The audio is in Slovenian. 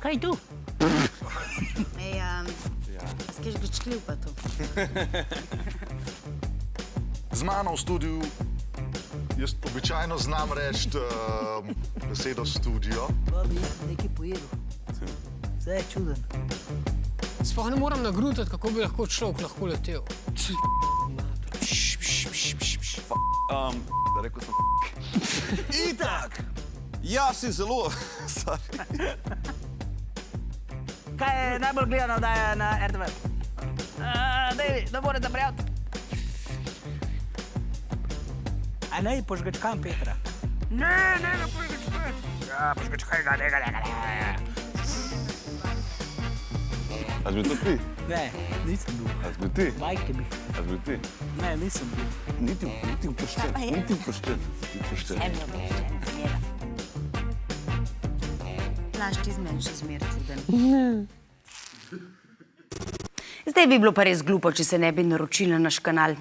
Kaj tu? Ej, skaj žgečljiv pa to. Z mano v studiu, jaz običajno znam reči besedo studio. Babi, nekaj pojedel. Vse je čuden. Sploh ne moram nagrutati, kako bi lahko človek lahko letel. Da rekel sem Itak! Ja, si zelo, sorry. Kaj je najbolj gledana oddaja na RTV? Dej, da morate prijaviti. A ne, požgečkam Petra. Ne ga požgečkaj. Ja, požgečkaj ga, ne. A si bil to ti? Ne, nisem bil. A si bil ti? Majke bi. A si bil ti? Ne, nisem bil. Niti upošten, niti upošten. Emno, obveščen, zmera. Znaš, ti zmeni še zmer čuden. Zdaj bi bilo pa res glupo, če se ne bi naročila na naš kanal.